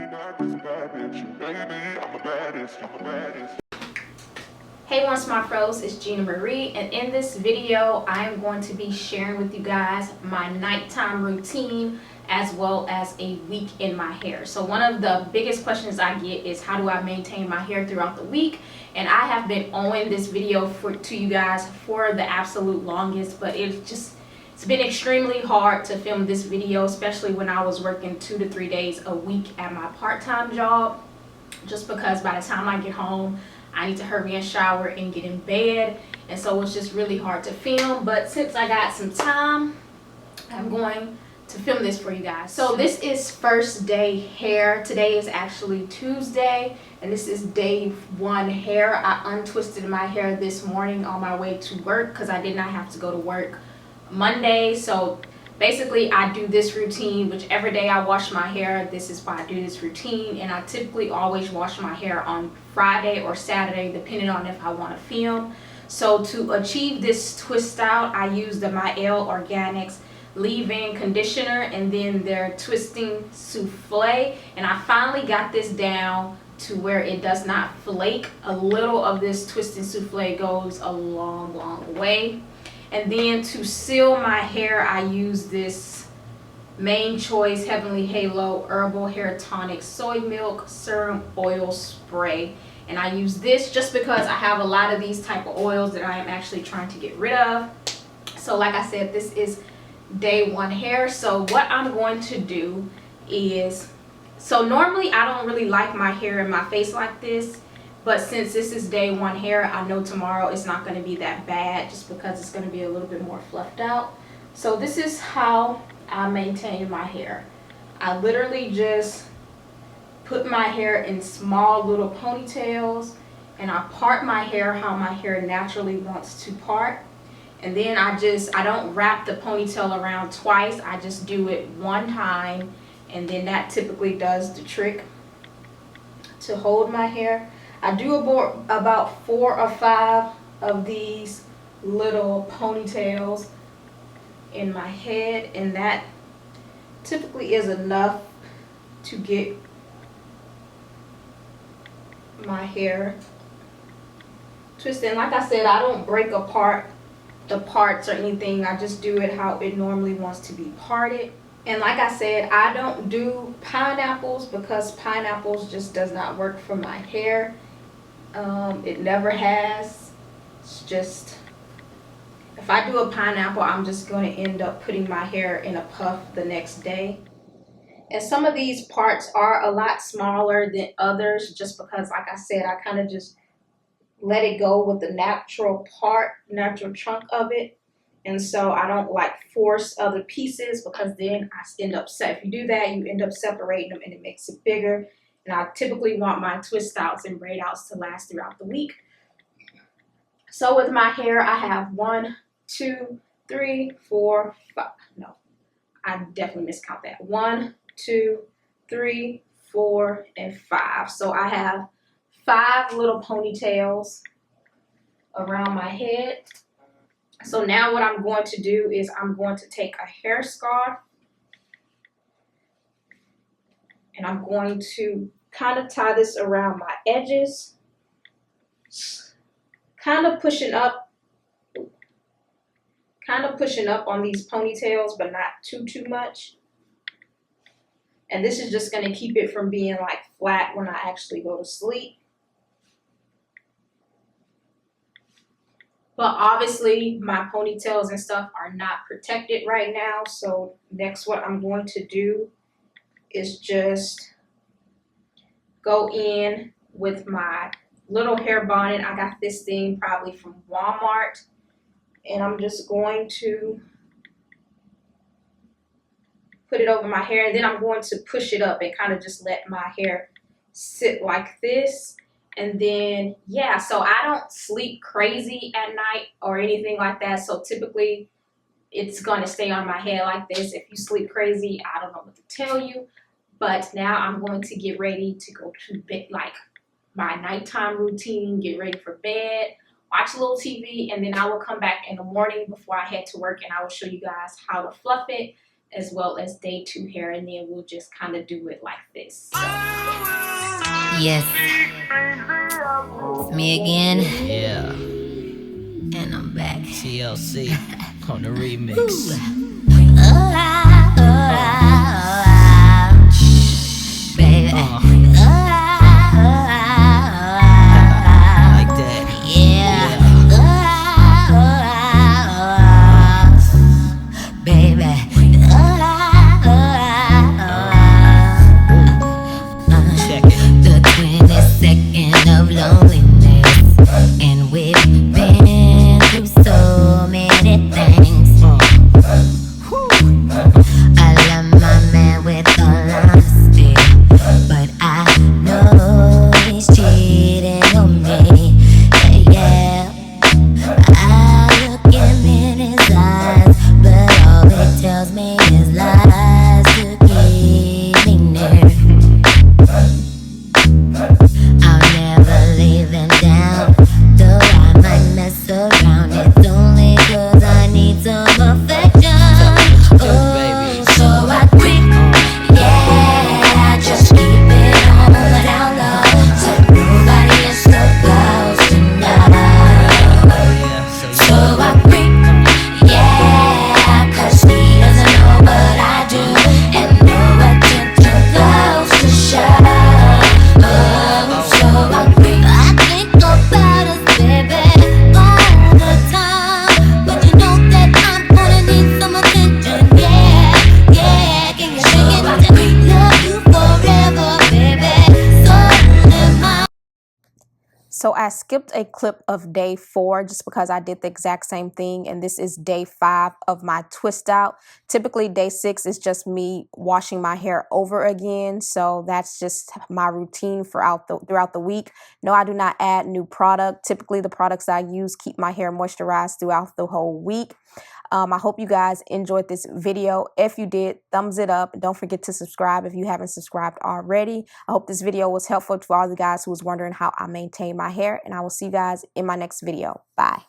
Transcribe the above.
Hey onesmartfros, it's GINAMARIE, and in this video I am going to be sharing with you guys my nighttime routine as well as a week in my hair. So one of the biggest questions I get is how do I maintain my hair throughout the week, and I have been owing this video to you guys for the absolute longest, but it's been extremely hard to film this video, especially when I was working 2 to 3 days a week at my part-time job, just because by the time I get home I need to hurry and shower and get in bed, and so it's just really hard to film. But since I got some time, I'm going to film this for you guys. So this is first day hair. Today is actually Tuesday, and this is day 1 hair. I untwisted my hair this morning on my way to work because I did not have to go to work Monday. So basically I do this routine whichever day I wash my hair. This is why I do this routine, and I typically always wash my hair on Friday or Saturday depending on if I want to film. So to achieve this twist out, I use the Mielle Organics leave-in conditioner and then their twisting souffle, and I finally got this down to where it does not flake. A little of this twisting souffle goes a long way. And then to seal my hair, I use this Main Choice Heavenly Halo Herbal Hair Tonic Soy Milk Serum Oil Spray. And I use this just because I have a lot of these type of oils that I am actually trying to get rid of. So like I said, this is day 1 hair. So what I'm going to do is, so normally I don't really like my hair in my face like this, but since this is day 1 hair, I know tomorrow it's not going to be that bad just because it's going to be a little bit more fluffed out. So this is how I maintain my hair. I literally just put my hair in small little ponytails, and I part my hair how my hair naturally wants to part. And then I don't wrap the ponytail around twice. I just do it one time, and then that typically does the trick to hold my hair. I do about 4 or 5 of these little ponytails in my head, and that typically is enough to get my hair twisted. And like I said, I don't break apart the parts or anything. I just do it how it normally wants to be parted. And like I said, I don't do pineapples because pineapples just does not work for my hair. It never has. It's just, if I do a pineapple, I'm just going to end up putting my hair in a puff the next day. And some of these parts are a lot smaller than others just because, like I said, I kind of just let it go with the natural chunk of it. And so I don't like force other pieces because then I end up, if you do that, you end up separating them and it makes it bigger. And I typically want my twist outs and braid outs to last throughout the week. So with my hair, I have 1, 2, 3, 4, 5. No, I definitely miscount that. 1, 2, 3, 4, and 5. So I have 5 little ponytails around my head. So now what I'm going to do is I'm going to take a hair scarf, and I'm going to kind of tie this around my edges, kind of pushing up on these ponytails, but not too much. And this is just going to keep it from being like flat when I actually go to sleep. But obviously my ponytails and stuff are not protected right now. So next what I'm going to do is just go in with my little hair bonnet. I got this thing probably from Walmart, and I'm just going to put it over my hair, and then I'm going to push it up and kind of just let my hair sit like this. And then, yeah, so I don't sleep crazy at night or anything like that. So typically it's going to stay on my head like this. If you sleep crazy, I don't know what to tell you. But now I'm going to get ready to go to bed, like my nighttime routine, get ready for bed, watch a little TV, and then I will come back in the morning before I head to work, and I will show you guys how to fluff it as well as day 2 hair, and then we'll just kind of do it like this. So. Yes, it's me again. Yeah, And I'm back. TLC on the remix. Baby. Like that. Yeah. Baby. Check it. The 22nd of loneliness, and we've been through so many things. I love my man with all honesty, but I know he's cheating on me. Yeah, I look him in his eyes, but all it tells me is lies to keep me near. I'll never leave him down, though I might mess around. It's only 'cause I need some affection. Oh, so I creep, yeah, I just keep it on the down low, so nobody is so close to know. So I creep, yeah, 'cause he doesn't know what I do, and no attention goes to show. I think about us, baby, all the time, but you know that I'm gonna need some attention. Yeah, yeah, can you shake it to me? Love you forever, baby. So am I. So I skipped a clip of day 4 just because I did the exact same thing, and this is day 5 of my twist out. Typically day 6 is just me washing my hair over again, so that's just my routine throughout the week. No, I do not add new product. Typically the products I use keep my hair moisturized throughout the whole week. I hope you guys enjoyed this video. If you did, thumbs it up. Don't forget to subscribe if you haven't subscribed already. I hope this video was helpful to all the guys who was wondering how I maintain my hair, and I will see you guys in my next video. Bye.